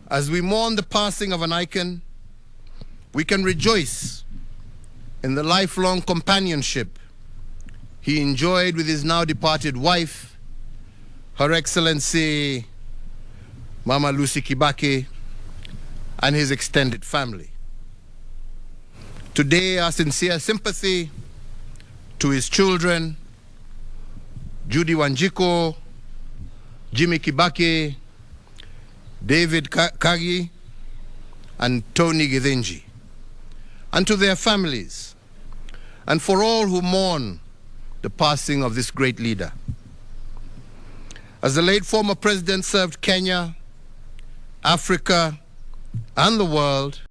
As we mourn the passing of an icon, we can rejoice in the lifelong companionship he enjoyed with his now departed wife, Her Excellency Mama Lucy Kibaki, and his extended family. Today, our sincere sympathy to his children, Judy Wanjiko, Jimmy Kibaki, David Kagi, and Tony Githinji, and to their families, and for all who mourn the passing of this great leader. As the late former president served Kenya, Africa, and the world,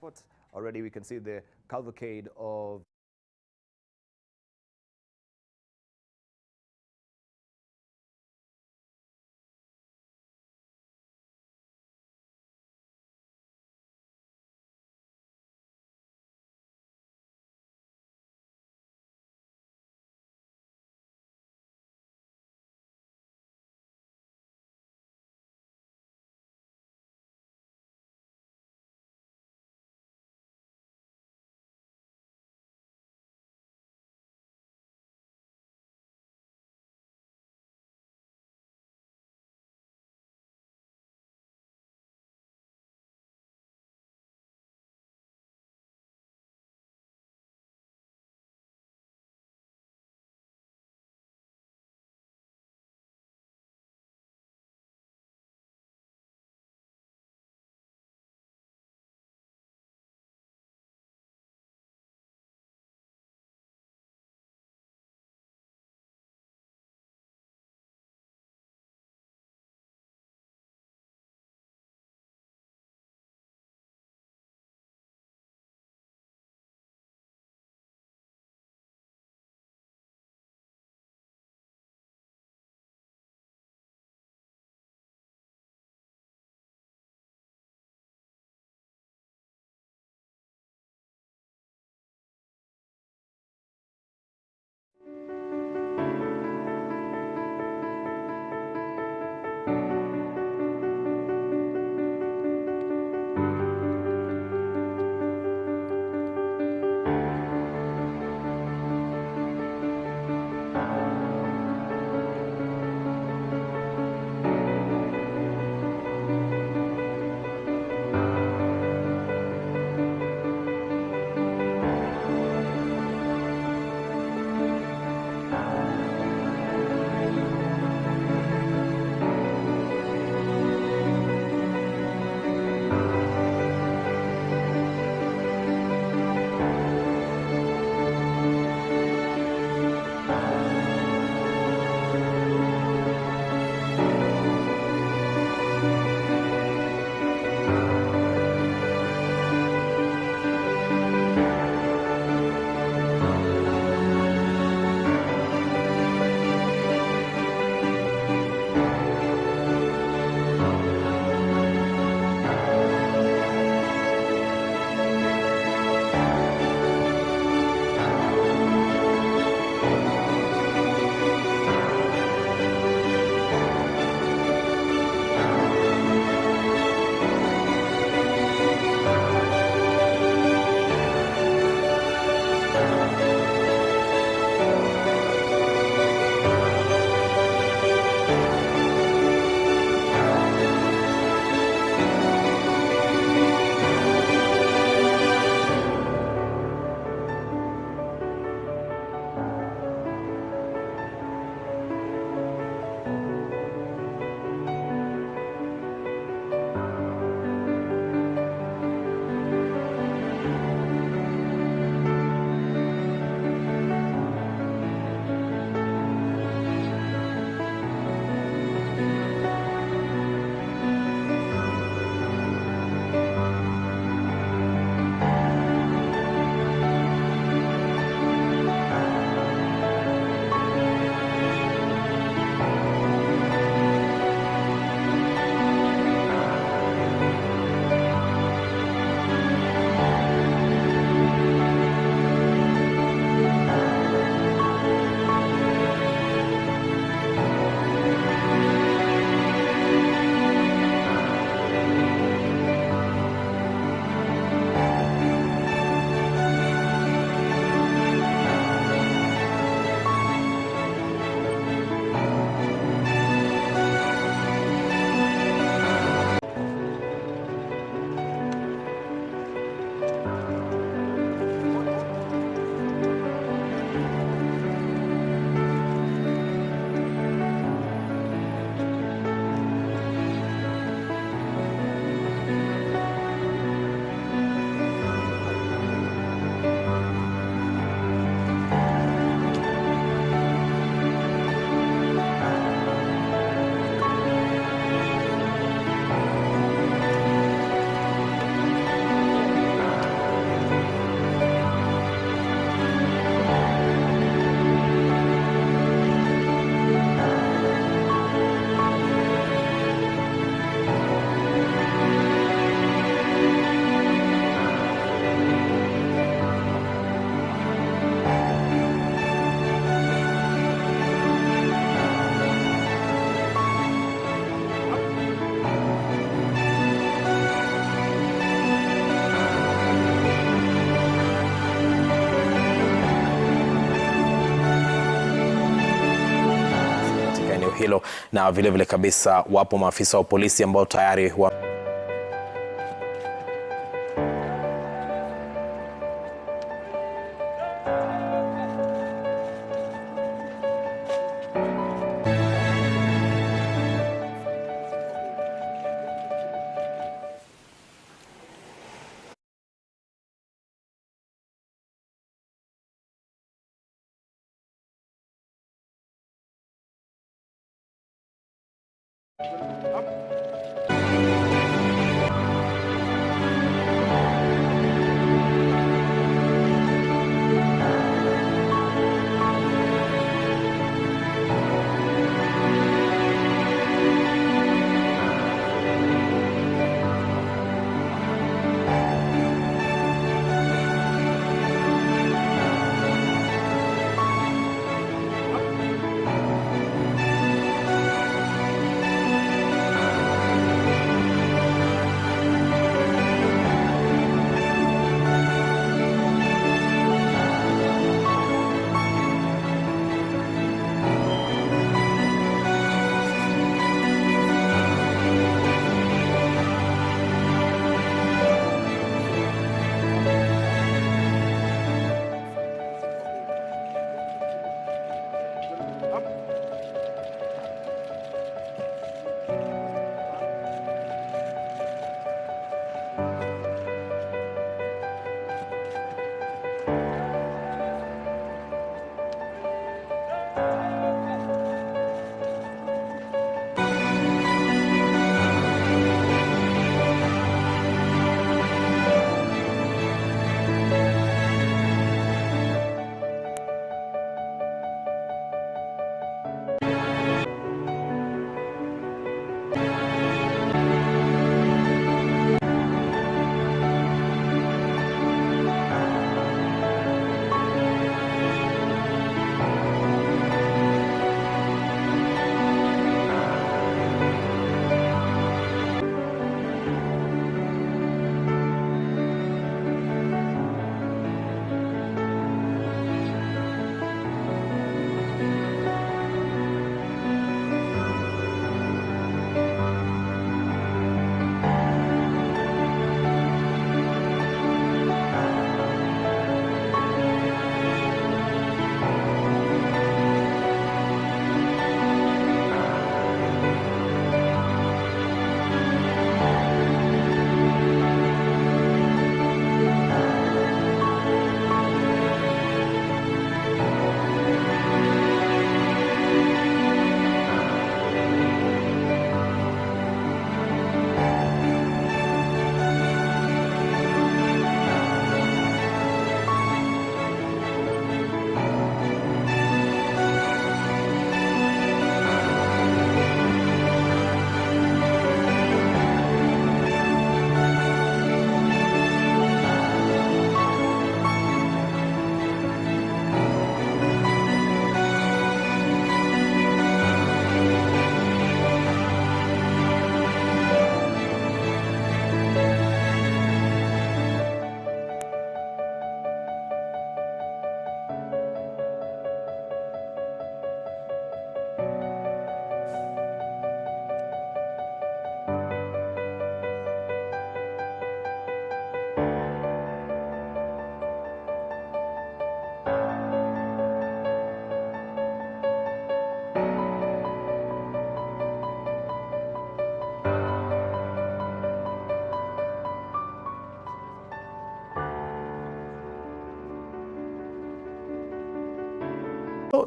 airport. Already we can see the cavalcade of hilo, na vilevile kabisa wapo maafisa wa polisi ambao tayari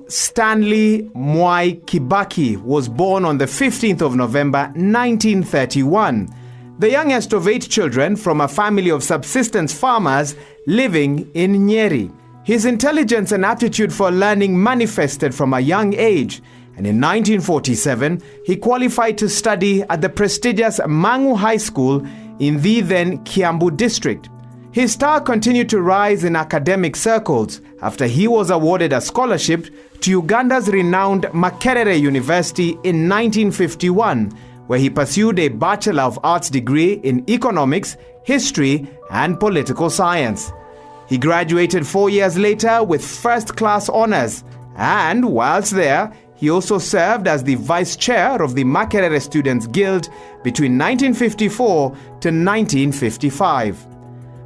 Stanley Mwai Kibaki was born on the 15th of November 1931, the youngest of 8 children from a family of subsistence farmers living in Nyeri. His intelligence and aptitude for learning manifested from a young age, and in 1947 he qualified to study at the prestigious Mangu High School in the then Kiambu district. His star continued to rise in academic circles after he was awarded a scholarship to Uganda's renowned Makerere University in 1951, where he pursued a Bachelor of Arts degree in economics, history, and political science. He graduated 4 years later with first-class honors, and whilst there, he also served as the vice chair of the Makerere Students Guild between 1954 to 1955.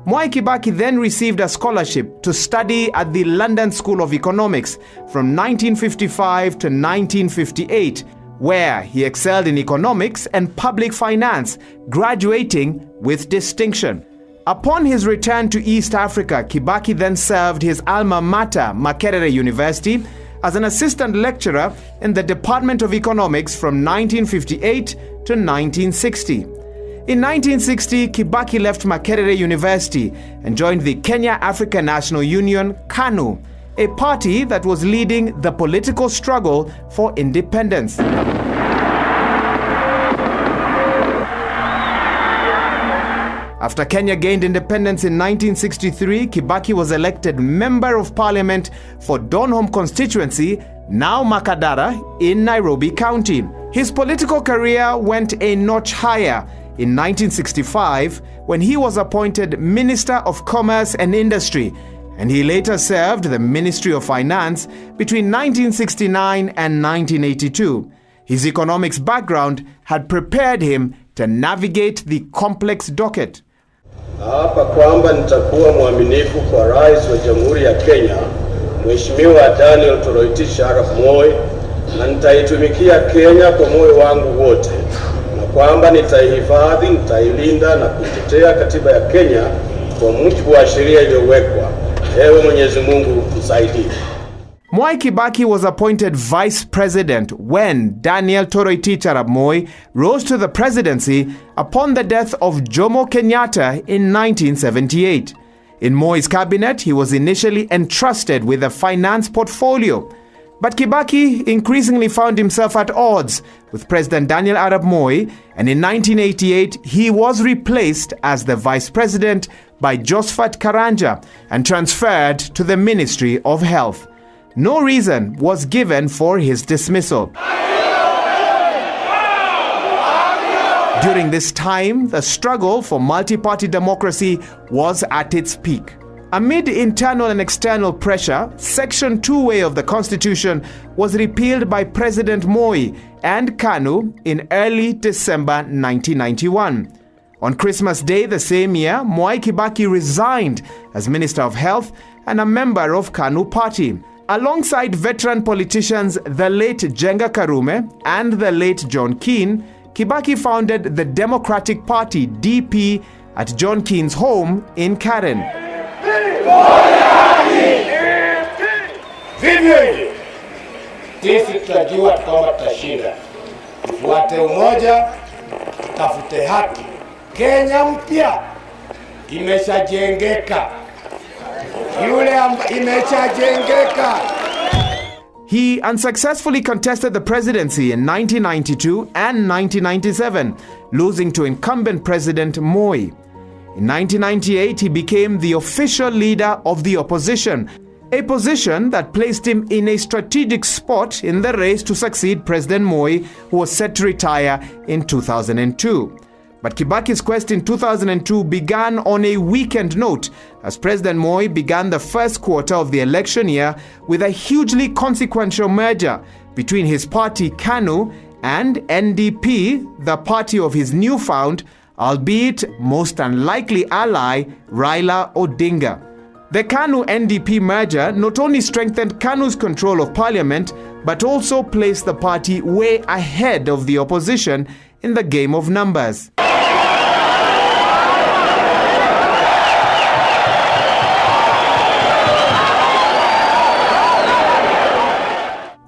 Mwai Kibaki then received a scholarship to study at the London School of Economics from 1955 to 1958, where he excelled in economics and public finance, graduating with distinction. Upon his return to East Africa, Kibaki then served his alma mater, Makerere University, as an assistant lecturer in the Department of Economics from 1958 to 1960. In 1960, Kibaki left Makerere University and joined the Kenya African National Union, KANU, a party that was leading the political struggle for independence. After Kenya gained independence in 1963, Kibaki was elected Member of Parliament for Donholm constituency, now Makadara, in Nairobi County. His political career went a notch higher in 1965 when he was appointed Minister of Commerce and Industry, and he later served the Ministry of Finance between 1969 and 1982. His economics background had prepared him to navigate the complex docket. Naapa kwamba nitakuwa mwaminifu kwa Rais wa Jamhuri ya Kenya, Mheshimiwa Daniel Toroitich Arap Moi, na nitaitumikia Kenya kwa moyo wangu wote, na kwamba nitaihifadhi, nitailinda na kuitetea katiba ya Kenya kwa mujibu wa sheria iliyowekwa. Ewe Mwenyezi Mungu msaidie. Mwai Kibaki was appointed vice president when Daniel Toroitich Arap Moi rose to the presidency upon the death of Jomo Kenyatta in 1978. In Moi's cabinet, he was initially entrusted with a finance portfolio. But Kibaki increasingly found himself at odds with President Daniel Arap Moi, and in 1988 he was replaced as the vice president by Josephat Karanja and transferred to the Ministry of Health. No reason was given for his dismissal. During this time, the struggle for multi-party democracy was at its peak. Amid internal and external pressure, Section 2A of the Constitution was repealed by President Moi and KANU in early December 1991. On Christmas Day the same year, Mwai Kibaki resigned as Minister of Health and a member of KANU party. Alongside veteran politicians the late Jenga Karume and the late John Keane, Kibaki founded the Democratic Party (DP) at John Keane's home in Karen. Vivyo hivyo, sisi tutajua kwamba tutashinda. Tufuate umoja, tafute haki. Kenya mpya imeshajengeka. He unsuccessfully contested the presidency in 1992 and 1997, losing to incumbent President Moi. In 1998, he became the official leader of the opposition, a position that placed him in a strategic spot in the race to succeed President Moi, who was set to retire in 2002. But Kibaki's quest in 2002 began on a weakened note as President Moi began the first quarter of the election year with a hugely consequential merger between his party KANU and NDP, the party of his newfound, albeit most unlikely ally, Raila Odinga. The KANU-NDP merger not only strengthened KANU's control of parliament, but also placed the party way ahead of the opposition in the game of numbers.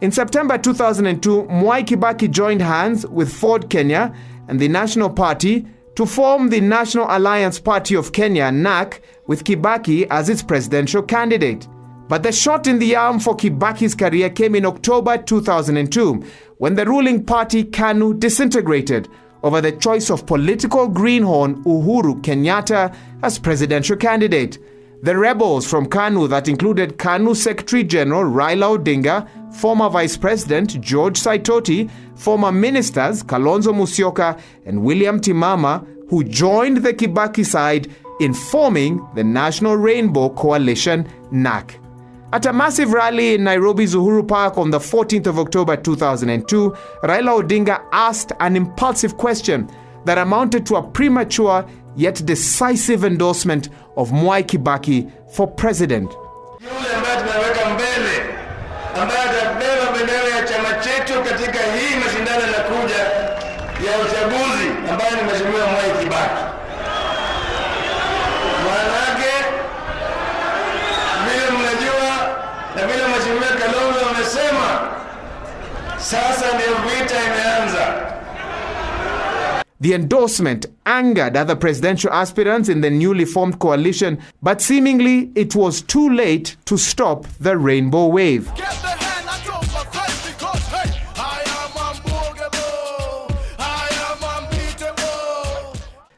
In September 2002, Mwai Kibaki joined hands with Ford Kenya and the National Party to form the National Alliance Party of Kenya, NAC, with Kibaki as its presidential candidate. But the shot in the arm for Kibaki's career came in October 2002, when the ruling party KANU disintegrated over the choice of political greenhorn Uhuru Kenyatta as presidential candidate. The rebels from KANU, that included KANU Secretary General Raila Odinga, former Vice President George Saitoti, former ministers Kalonzo Musyoka and William Timama, who joined the Kibaki side in forming the National Rainbow Coalition, NAC. At a massive rally in Nairobi's Uhuru Park on the 14th of October 2002, Raila Odinga asked an impulsive question that amounted to a premature yet decisive endorsement of Mwai Kibaki for president. Yule ambaye tunaweka mbele, ambaye atabeba bendera ya chama chetu katika hii mashindano yanakuja ya uchaguzi, ambaye ni Mheshimiwa Mwai Kibaki. Maanake vile mnajua na vile Mheshimiwa Kalonzo amesema, sasa ndio vita imeanza. The endorsement angered other presidential aspirants in the newly formed coalition, but seemingly it was too late to stop the rainbow wave.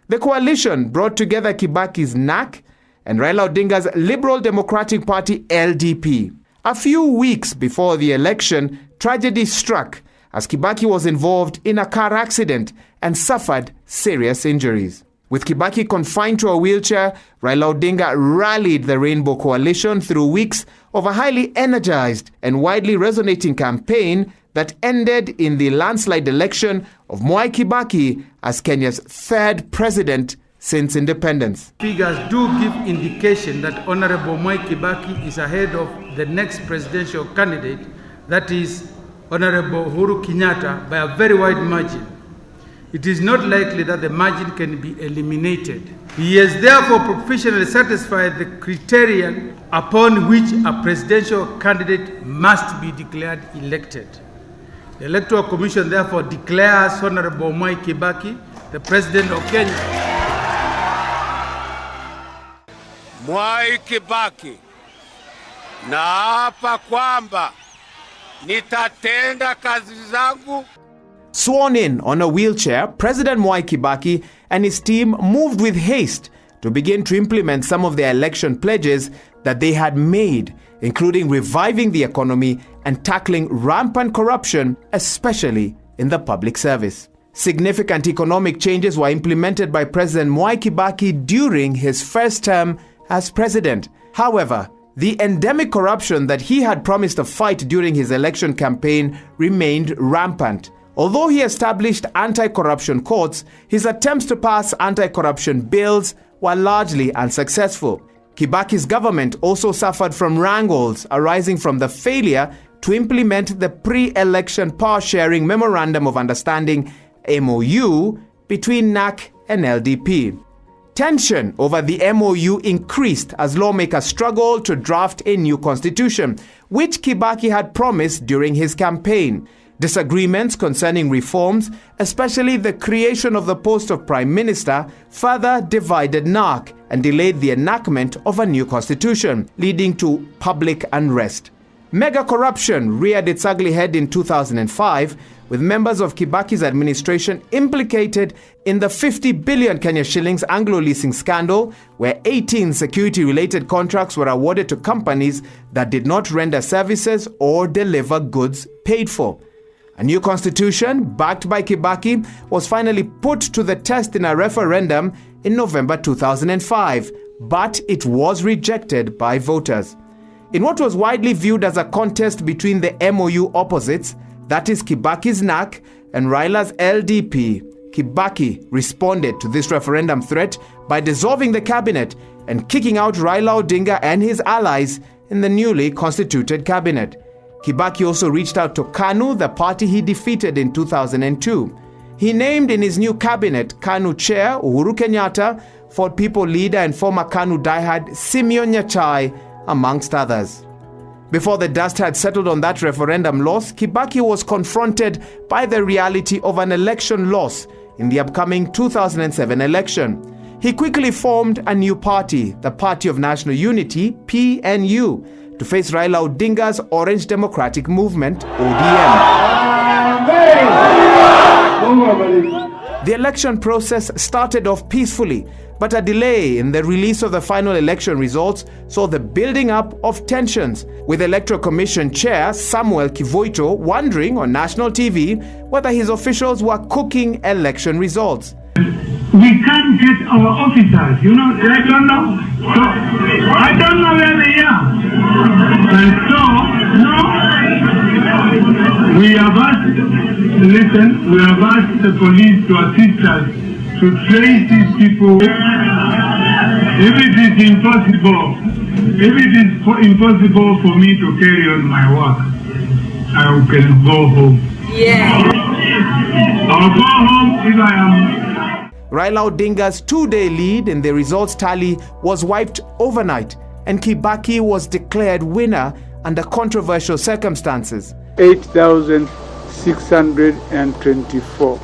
The coalition brought together Kibaki's NAC and Raila Odinga's Liberal Democratic Party LDP. A few weeks before the election, tragedy struck as Kibaki was involved in a car accident and suffered serious injuries. With Kibaki confined to a wheelchair, Raila Odinga rallied the Rainbow Coalition through weeks of a highly energized and widely resonating campaign that ended in the landslide election of Mwai Kibaki as Kenya's third president since independence. Figures do give indication that Honorable Mwai Kibaki is ahead of the next presidential candidate, that is Honorable Uhuru Kenyatta, by a very wide margin. It is not likely that the margin can be eliminated. He has therefore professionally satisfied the criterion upon which a presidential candidate must be declared elected. The Electoral Commission therefore declares Honorable Mwai Kibaki the President of Kenya. Mwai Kibaki, naapa kwamba nitatenda kazi zangu. Sworn in on a wheelchair, President Mwai Kibaki and his team moved with haste to begin to implement some of their election pledges that they had made, including reviving the economy and tackling rampant corruption, especially in the public service. Significant economic changes were implemented by President Mwai Kibaki during his first term as president. However, the endemic corruption that he had promised to fight during his election campaign remained rampant. Although he established anti-corruption courts, his attempts to pass anti-corruption bills were largely unsuccessful. Kibaki's government also suffered from wrangles arising from the failure to implement the pre-election power-sharing Memorandum of Understanding (MOU) between NAC and LDP. Tension over the MOU increased as lawmakers struggled to draft a new constitution, which Kibaki had promised during his campaign. Disagreements concerning reforms, especially the creation of the post of Prime Minister, further divided NAC and delayed the enactment of a new constitution, leading to public unrest. Mega corruption reared its ugly head in 2005, with members of Kibaki's administration implicated in the 50 billion Kenya shillings Anglo leasing scandal, where 18 security-related contracts were awarded to companies that did not render services or deliver goods paid for. A new constitution, backed by Kibaki, was finally put to the test in a referendum in November 2005, but it was rejected by voters. In what was widely viewed as a contest between the MOU opposites, that is Kibaki's NAC and Raila's LDP, Kibaki responded to this referendum threat by dissolving the cabinet and kicking out Raila Odinga and his allies in the newly constituted cabinet. Kibaki also reached out to KANU, the party he defeated in 2002. He named in his new cabinet KANU chair Uhuru Kenyatta, Ford People leader and former KANU diehard Simeon Nyachai, amongst others. Before the dust had settled on that referendum loss, Kibaki was confronted by the reality of an election loss in the upcoming 2007 election. He quickly formed a new party, the Party of National Unity, PNU, to face Raila Odinga's Orange Democratic Movement, ODM. The election process started off peacefully, but a delay in the release of the final election results saw the building up of tensions, with Electoral Commission Chair Samuel Kivoito wondering on national TV whether his officials were cooking election results. we can't get our officers. You know, I don't know. So, I don't know where they are. And so, no, we have asked, listen, we have asked the police to assist us to trace these people. If it is impossible for me to carry on my work, I can go home. Yeah. I'll go home if I am. Raila Odinga's two-day lead in the results tally was wiped overnight, and Kibaki was declared winner under controversial circumstances. 8,624.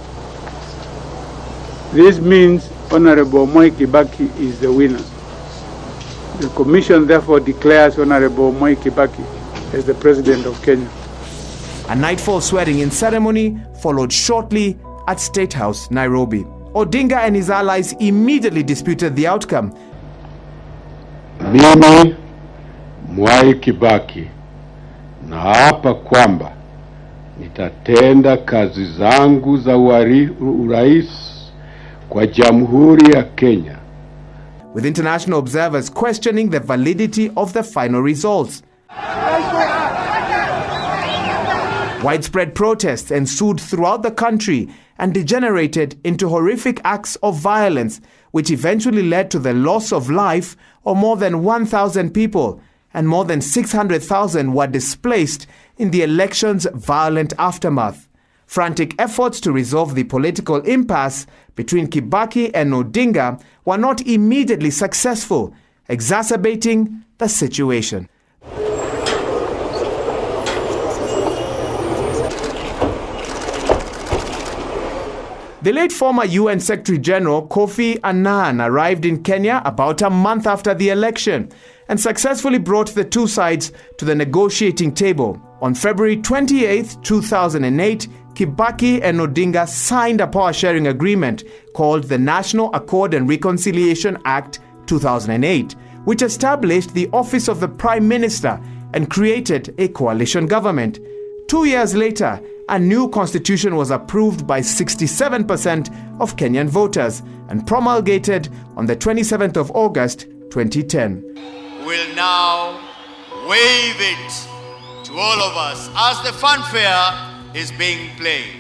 This means Honorable Mwai Kibaki is the winner. The Commission therefore declares Honorable Mwai Kibaki as the President of Kenya. A nightfall swearing-in ceremony followed shortly at State House, Nairobi. Odinga and his allies immediately disputed the outcome. Mimi Mwai Kibaki naapa kwamba nitatenda kazi zangu za urais kwa Jamhuri ya Kenya. With international observers questioning the validity of the final results. Widespread protests ensued throughout the country and degenerated into horrific acts of violence, which eventually led to the loss of life of more than 1,000 people, and more than 600,000 were displaced in the election's violent aftermath. Frantic efforts to resolve the political impasse between Kibaki and Odinga were not immediately successful, exacerbating the situation. The late former UN Secretary General Kofi Annan arrived in Kenya about a month after the election and successfully brought the two sides to the negotiating table. On February 28, 2008, Kibaki and Odinga signed a power-sharing agreement called the National Accord and Reconciliation Act 2008, which established the office of the Prime Minister and created a coalition government. 2 years later, a new constitution was approved by 67% of Kenyan voters and promulgated on the 27th of August 2010. We'll now wave it to all of us as the fanfare is being played.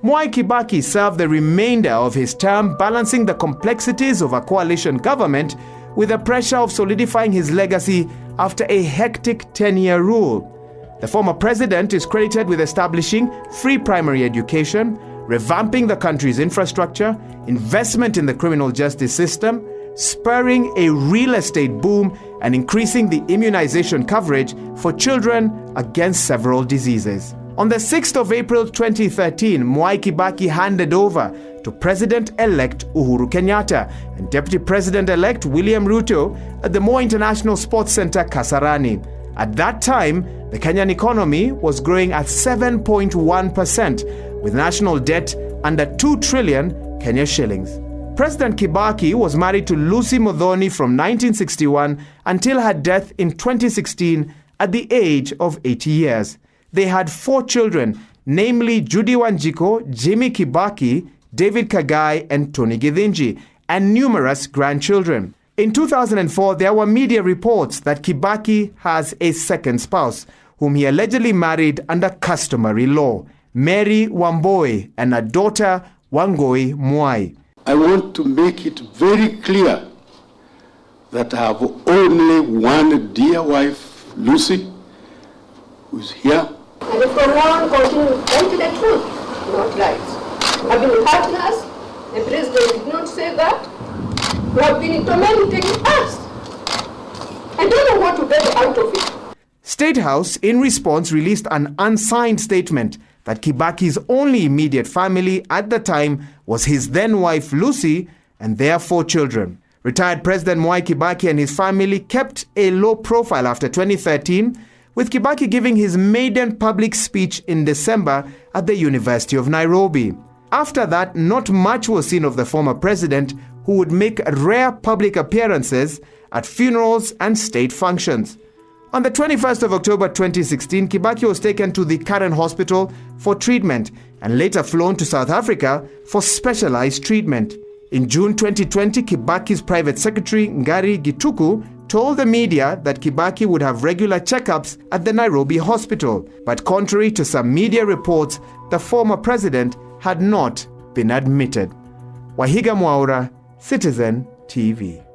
Mwai Kibaki served the remainder of his term balancing the complexities of a coalition government with the pressure of solidifying his legacy after a hectic 10-year rule. The former president is credited with establishing free primary education, revamping the country's infrastructure, investment in the criminal justice system, spurring a real estate boom, and increasing the immunization coverage for children against several diseases. On the 6th of April 2013, Mwai Kibaki handed over to President-elect Uhuru Kenyatta and Deputy President-elect William Ruto at the Moi International Sports Center, Kasarani. At that time, the Kenyan economy was growing at 7.1%, with national debt under 2 trillion Kenya shillings. President Kibaki was married to Lucy Muthoni from 1961 until her death in 2016 at the age of 80 years. They had 4 children, namely Judy Wanjiko, Jimmy Kibaki, David Kagai, and Tony Githinji, and numerous grandchildren. In 2004, there were media reports that Kibaki has a second spouse, whom he allegedly married under customary law, Mary Wamboi, and a daughter, Wangoi Mwai. I want to make it very clear that I have only one dear wife, Lucy, who's here. And if from now on continue to tell the truth, not lies. I've been hurting us. The president did not say that. You have been tormenting us. I don't know what to get out of it. State House, in response, released an unsigned statement that Kibaki's only immediate family at the time was his then-wife Lucy and their 4 children. Retired President Mwai Kibaki and his family kept a low profile after 2013, with Kibaki giving his maiden public speech in December at the University of Nairobi. After that, not much was seen of the former president, who would make rare public appearances at funerals and state functions. On the 21st of October 2016, Kibaki was taken to the Karen Hospital for treatment and later flown to South Africa for specialized treatment. In June 2020, Kibaki's private secretary, Ngari Gituku, told the media that Kibaki would have regular checkups at the Nairobi hospital. But contrary to some media reports, the former president had not been admitted. Wahiga Mwaura, Citizen TV.